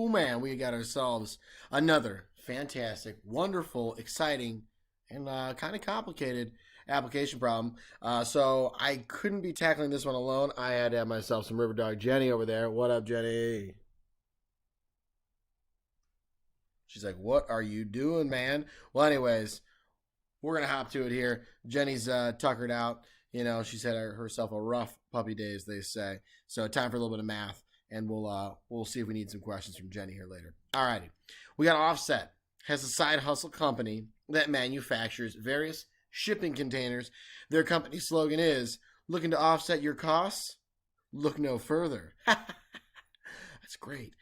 man, we got ourselves another fantastic, wonderful, exciting, and kind of complicated application problem. So I couldn't be tackling this one alone. I had to have myself some River Dog Jenny over there. What up, Jenny? She's like, what are you doing, man? Well, anyways, we're going to hop to it here. Jenny's tuckered out. You know, she's had herself a rough puppy day, as they say. So time for a little bit of math, and we'll see if we need some questions from Jenny here later. All righty. We got Offset. Has a side hustle company that manufactures various shipping containers. Their company slogan is, looking to offset your costs? Look no further. That's great.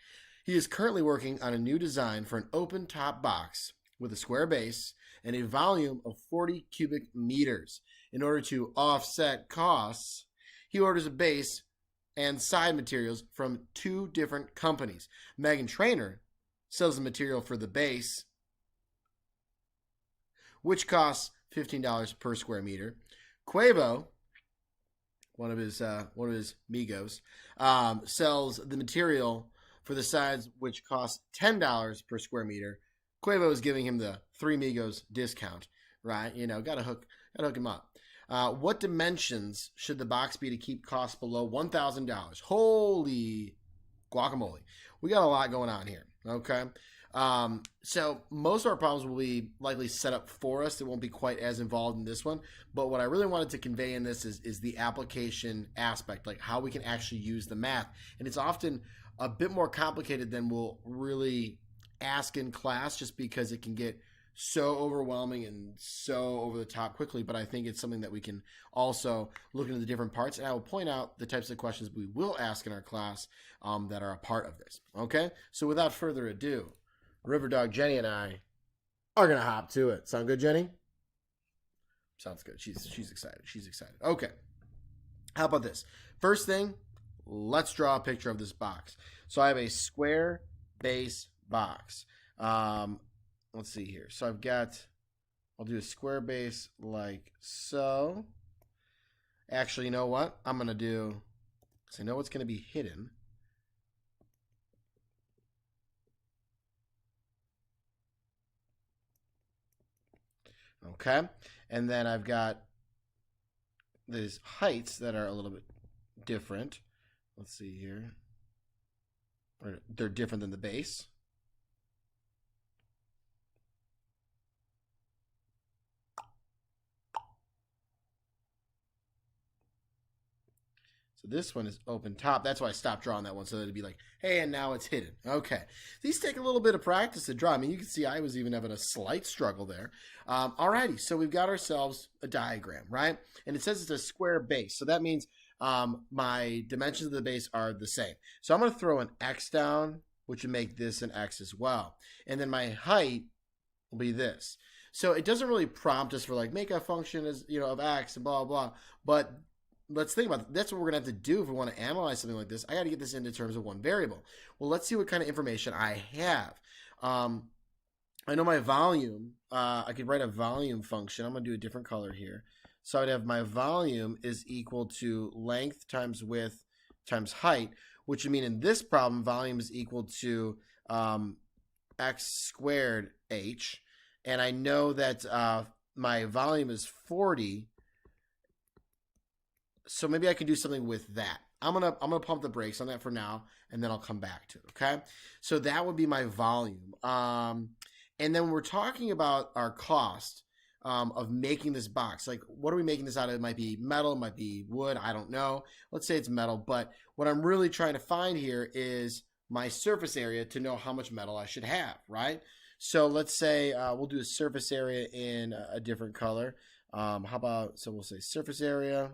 He is currently working on a new design for an open top box with a square base and a volume of 40 cubic meters. In order to offset costs, he orders a base and side materials from 2 different companies. Megan Trainor sells the material for the base, which costs $15 per square meter. Quavo, one of his Migos, sells the material for the sides, which costs $10 per square meter. Quavo is giving him the 3 Migos discount, right? You know, gotta hook him up. What dimensions should the box be to keep costs below $1,000? Holy guacamole. We got a lot going on here, okay? So most of our problems will be likely set up for us. It won't be quite as involved in this one. But what I really wanted to convey in this is the application aspect, like how we can actually use the math. And it's often a bit more complicated than we'll really ask in class, just because it can get so overwhelming and so over the top quickly. But I think it's something that we can also look into the different parts. And I will point out the types of questions we will ask in our class that are a part of this. Okay? So without further ado, River Dog Jenny and I are going to hop to it. Sound good, Jenny? Sounds good. She's excited. She's excited. Okay. How about this? First thing, let's draw a picture of this box. So I have a square base box. Let's see here. So I'll do a square base like so. Actually, you know what? I'm going to do, because I know it's going to be hidden. Okay. And then I've got these heights that are a little bit different. Let's see here. They're different than the base. So this one is open top. That's why I stopped drawing that one, so that it'd be like, hey, and now it's hidden. Okay. These take a little bit of practice to draw. I mean, you can see I was even having a slight struggle there. Alrighty, so we've got ourselves a diagram, right? And it says it's a square base. So that means my dimensions of the base are the same. So I'm going to throw an X down, which would make this an X as well. And then my height will be this. So it doesn't really prompt us for like, make a function as, you know, of X and blah, blah, blah. But let's think about it. That's what we're going to have to do if we want to analyze something like this. I got to get this into terms of one variable. Well, let's see what kind of information I have. I know my volume. I could write a volume function. I'm going to do a different color here. So I'd have my volume is equal to length times width times height, which would mean in this problem, volume is equal to x squared h. And I know that my volume is 40. So maybe I could do something with that. I'm gonna pump the brakes on that for now, and then I'll come back to it. Okay, so that would be my volume. And then we're talking about our cost of making this box. Like, what are we making this out of? It might be metal, it might be wood. I don't know. Let's say it's metal. But what I'm really trying to find here is my surface area to know how much metal I should have, right? So let's say we'll do a surface area in a different color. How about, so we'll say surface area.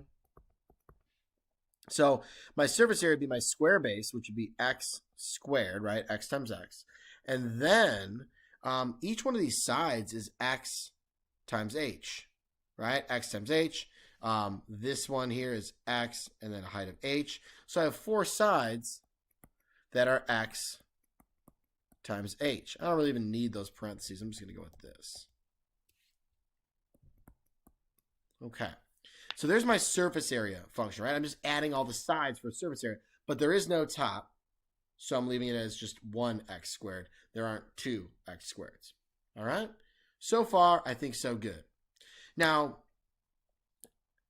So my surface area would be my square base, which would be x squared, right? X times x. And then each one of these sides is x times h, right? X times h. This one here is x and then a height of h. So I have 4 sides that are x times h. I don't really even need those parentheses. I'm just going to go with this. Okay. So there's my surface area function, right? I'm just adding all the sides for surface area, but there is no top. So I'm leaving it as just 1x squared. There aren't 2x squareds. All right? So far, I think so good. Now,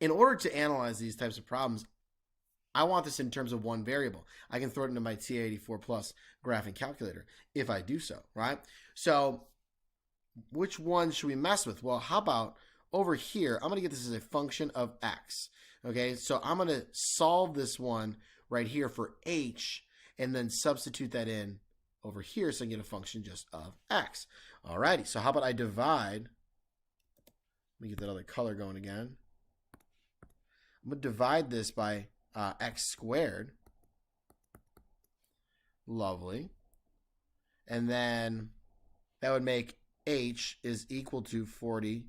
in order to analyze these types of problems, I want this in terms of one variable. I can throw it into my TA84 Plus graphing calculator if I do so, right? So which one should we mess with? Well, how about over here, I'm going to get this as a function of x. Okay, so I'm going to solve this one right here for h and then substitute that in over here so I can get a function just of x. Alrighty, so how about I divide, let me get that other color going again. I'm going to divide this by x squared. Lovely. And then that would make h is equal to 40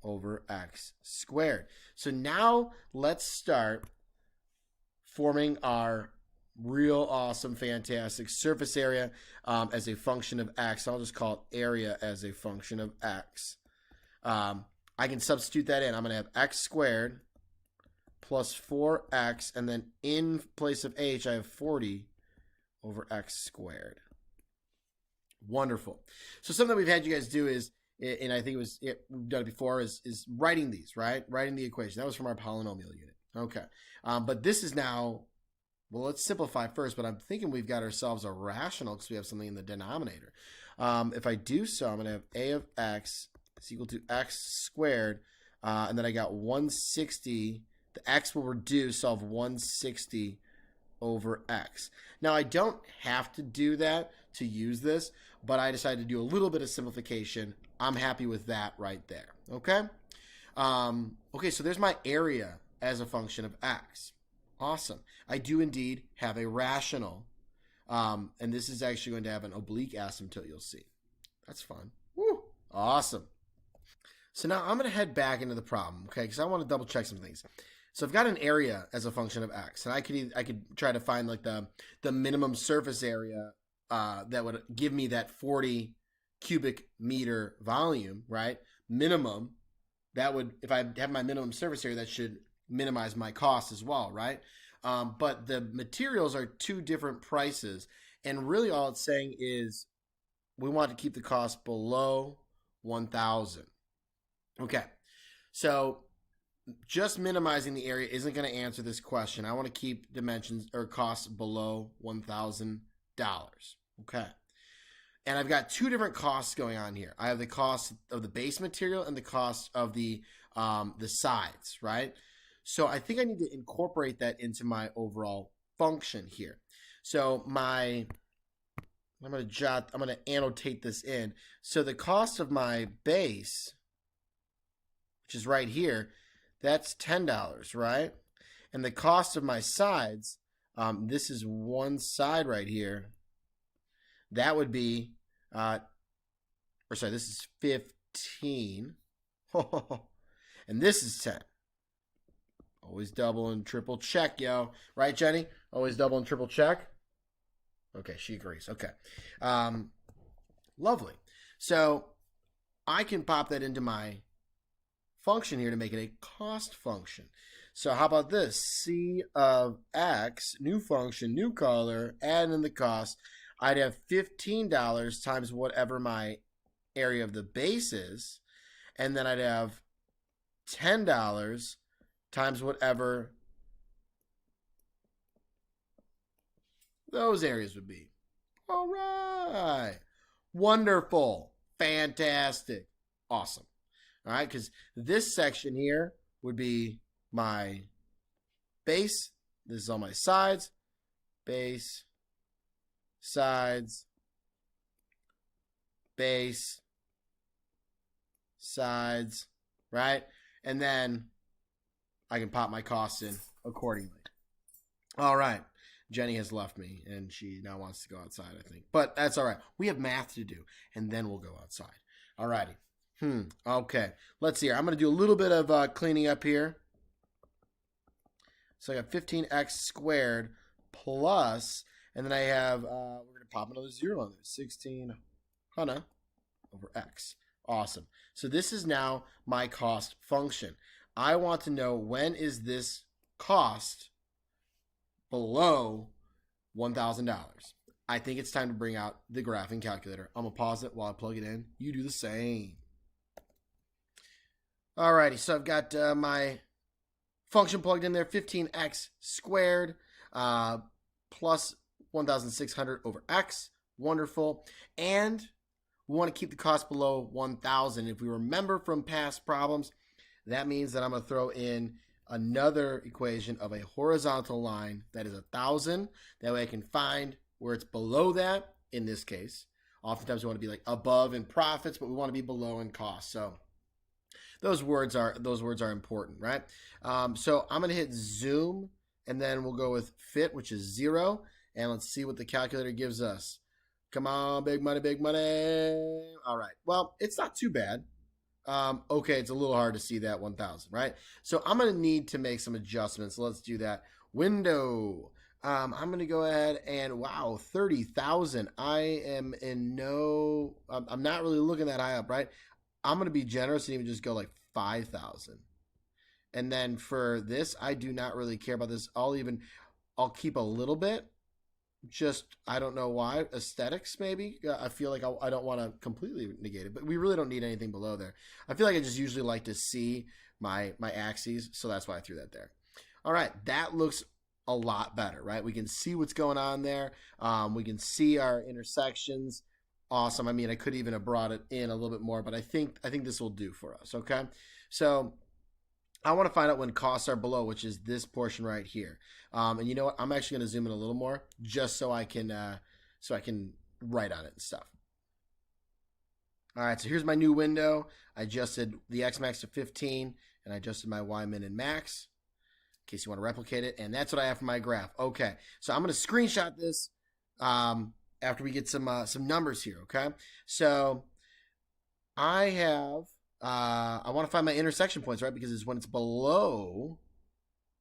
over x squared. So now let's start forming our real awesome, fantastic surface area as a function of x. I'll just call it area as a function of x. I can substitute that in. I'm going to have x squared plus 4x, and then in place of h, I have 40 over x squared. Wonderful. So something we've had you guys do is, and I think we've done it before, is writing these, right? Writing the equation. That was from our polynomial unit. Okay. But this is now, well, let's simplify first, but I'm thinking we've got ourselves a rational because we have something in the denominator. If I do so, I'm going to have a of x is equal to x squared, and then I got 160. The x will reduce, so I'll have 160 over x. Now, I don't have to do that to use this, but I decided to do a little bit of simplification. I'm happy with that right there, okay? Okay, so there's my area as a function of x. Awesome. I do indeed have a rational, and this is actually going to have an oblique asymptote, you'll see. That's fun. Woo! Awesome. So now I'm going to head back into the problem, okay, because I want to double check some things. So I've got an area as a function of x, and I could try to find like the minimum surface area that would give me that 40 cubic meter volume, right? Minimum. That would, if I have my minimum surface area, that should minimize my cost as well, right? But the materials are two different prices, and really all it's saying is we want to keep the cost below 1,000. Okay, so just minimizing the area isn't going to answer this question. I want to keep dimensions or costs below $1,000. Okay. And I've got two different costs going on here. I have the cost of the base material and the cost of the sides, right? So I think I need to incorporate that into my overall function here. So I'm going to annotate this in. So the cost of my base, which is right here, that's $10, right? And the cost of my sides, this is one side right here. That would be, this is 15. And this is 10. Always double and triple check, yo. Right, Jenny? Always double and triple check. Okay, she agrees. Okay. Lovely. So I can pop that into my function here to make it a cost function. So how about this? C of x, new function, new color, add in the cost. I'd have $15 times whatever my area of the base is, and then I'd have $10 times whatever those areas would be. All right. Wonderful. Fantastic. Awesome. All right, because this section here would be my base. This is all my sides. Base, sides, base, sides, right? And then I can pop my costs in accordingly. All right. Jenny has left me, and she now wants to go outside, I think. But that's all right. We have math to do, and then we'll go outside. All righty. Okay. Let's see here. I'm going to do a little bit of cleaning up here. So I got 15x squared plus, and then I have, we're going to pop another 0 on there. 1600 over x. Awesome. So this is now my cost function. I want to know when is this cost below $1,000. I think it's time to bring out the graphing calculator. I'm going to pause it while I plug it in. You do the same. Alrighty, so I've got my function plugged in there, 15x squared plus 1,600 over x. Wonderful. And we want to keep the cost below 1,000. If we remember from past problems, that means that I'm going to throw in another equation of a horizontal line that is 1,000. That way I can find where it's below that in this case. Oftentimes we want to be like above in profits, but we want to be below in cost. So those words are important, right? So I'm going to hit zoom, and then we'll go with fit, which is 0. And let's see what the calculator gives us. Come on, big money, big money. All right. Well, it's not too bad. Okay, it's a little hard to see that 1,000, right? So I'm going to need to make some adjustments. Let's do that. Window. I'm going to go ahead and, wow, 30,000. I am in no, I'm not really looking that high up, right? I'm going to be generous and even just go like 5,000. And then for this, I do not really care about this. I'll keep a little bit. Just, I don't know why, aesthetics maybe. I feel like I don't want to completely negate it, but we really don't need anything below there. I feel like I just usually like to see my axes, so that's why I threw that there. All right, that looks a lot better, right? We can see what's going on there. We can see our intersections. Awesome. I mean, I could even have brought it in a little bit more, but I think this will do for us, okay? So I want to find out when costs are below, which is this portion right here. And you know what? I'm actually going to zoom in a little more just so I can write on it and stuff. All right, so here's my new window. I adjusted the X max to 15, and I adjusted my Y min and max in case you want to replicate it. And that's what I have for my graph. Okay, so I'm going to screenshot this after we get some numbers here, okay? So I have... I want to find my intersection points, right? Because it's when it's below,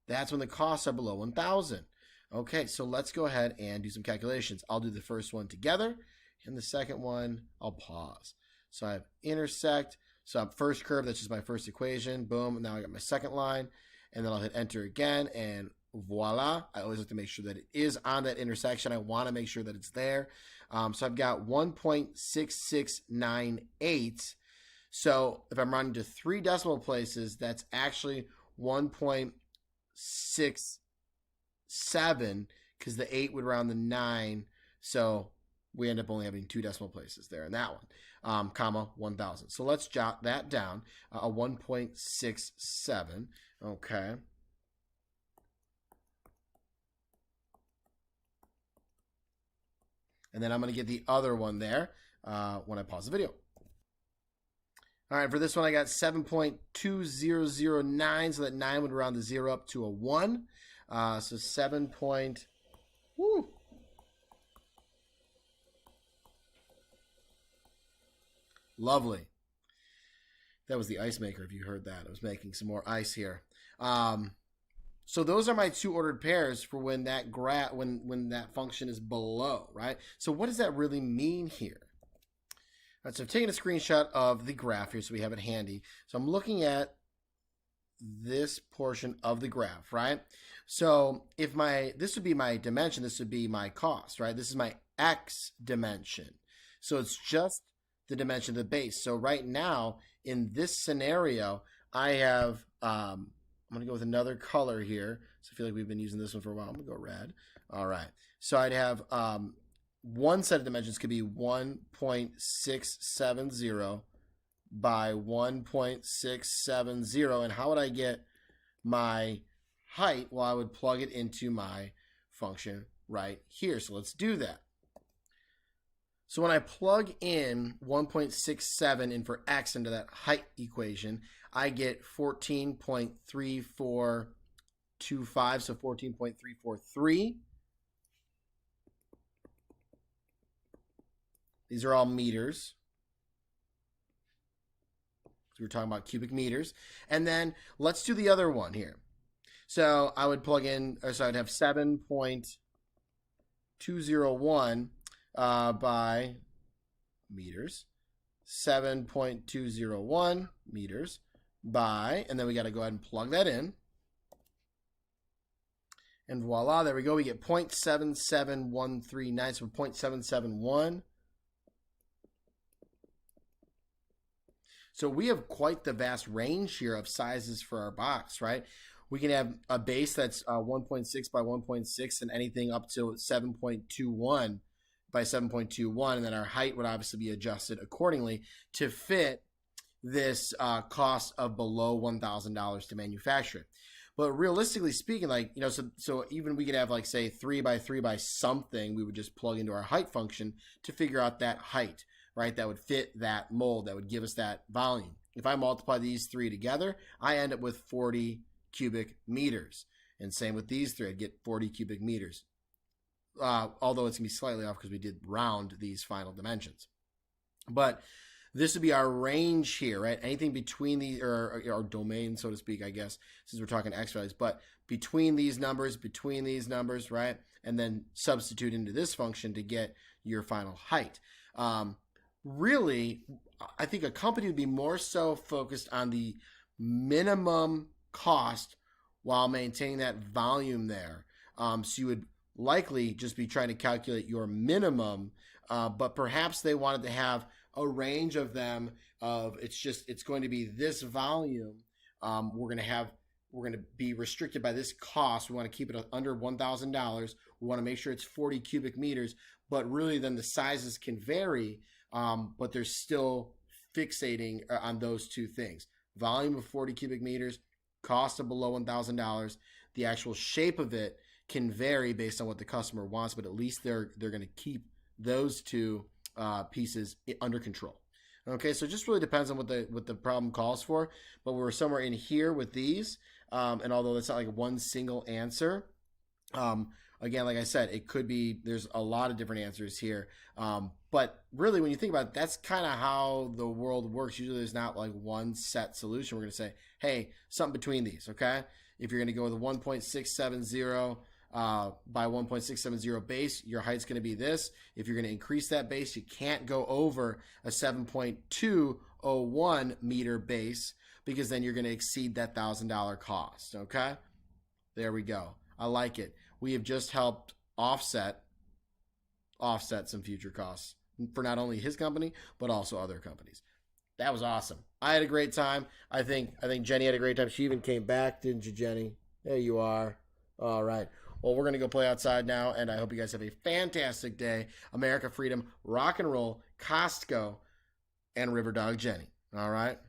that's when the costs are below 1,000. Okay, so let's go ahead and do some calculations. I'll do the first one together, and the second one, I'll pause. So I have intersect. So I'm first curve, that's just my first equation. Boom, and now I got my second line. And then I'll hit enter again, and voila. I always have to make sure that it is on that intersection. I want to make sure that it's there. So I've got 1.6698. So if I'm rounding to 3 decimal places, that's actually 1.67 because the 8 would round the 9. So we end up only having 2 decimal places there in that one, comma 1,000. So let's jot that down, a 1.67. Okay. And then I'm going to get the other one there when I pause the video. All right, for this one, I got 7.2009, so that 9 would round the 0 up to a 1. So 7. Woo. Lovely. That was the ice maker, if you heard that. I was making some more ice here. So those are my 2 ordered pairs for when that when that function is below, right? So what does that really mean here? All right, so I've taken a screenshot of the graph here so we have it handy. So I'm looking at this portion of the graph, right? So if this would be my dimension, this would be my cost, right? This is my x dimension. So it's just the dimension of the base. So right now, in this scenario, I have, I'm going to go with another color here. So I feel like we've been using this one for a while. I'm going to go red. All right. So I'd have one set of dimensions could be 1.670 by 1.670. And how would I get my height? Well, I would plug it into my function right here. So let's do that. So when I plug in 1.67 in for x into that height equation, I get 14.3425, so 14.343. These are all meters. So we're talking about cubic meters. And then let's do the other one here. So I would plug in, or so I'd have 7.201 by meters, 7.201 meters by, and then we got to go ahead and plug that in. And voila, there we go. We get 0.77139, so 0.771. So we have quite the vast range here of sizes for our box, right? We can have a base that's 1.6 by 1.6 and anything up to 7.21 by 7.21, and then our height would obviously be adjusted accordingly to fit this cost of below $1,000 to manufacture it. But realistically speaking, like, you know, so even we could have, like, say 3 by 3 by something, we would just plug into our height function to figure out that height, right? That would fit that mold, that would give us that volume. If I multiply these three together, I end up with 40 cubic meters. And same with these three, I'd get 40 cubic meters. Although it's going to be slightly off because we did round these final dimensions. But this would be our range here, right? Anything between these, or our domain, so to speak, I guess, since we're talking x values, but between these numbers, right? And then substitute into this function to get your final height. Really, I think a company would be more so focused on the minimum cost while maintaining that volume there. So you would likely just be trying to calculate your minimum, but perhaps they wanted to have a range of them of it's going to be this volume. We're going to be restricted by this cost. We want to keep it under $1,000. We want to make sure it's 40 cubic meters, but really then the sizes can vary, but they're still fixating on those two things. Volume of 40 cubic meters, cost of below $1,000. The actual shape of it can vary based on what the customer wants, but at least they're going to keep those two pieces under control. Okay, so it just really depends on what the problem calls for, but we're somewhere in here with these, and although that's not like one single answer, again, like I said, it could be, there's a lot of different answers here, but really when you think about it, that's kind of how the world works. Usually there's not like one set solution. We're going to say, hey, something between these, okay? If you're going to go with a 1.670 by 1.670 base, your height's going to be this. If you're going to increase that base, you can't go over a 7.201 meter base because then you're going to exceed that $1,000 cost, okay? There we go. I like it. We have just helped offset some future costs for not only his company, but also other companies. That was awesome. I had a great time. I think Jenny had a great time. She even came back, didn't you, Jenny? There you are. All right. Well, we're going to go play outside now, and I hope you guys have a fantastic day. America, freedom, rock and roll, Costco, and River Dog Jenny. All right?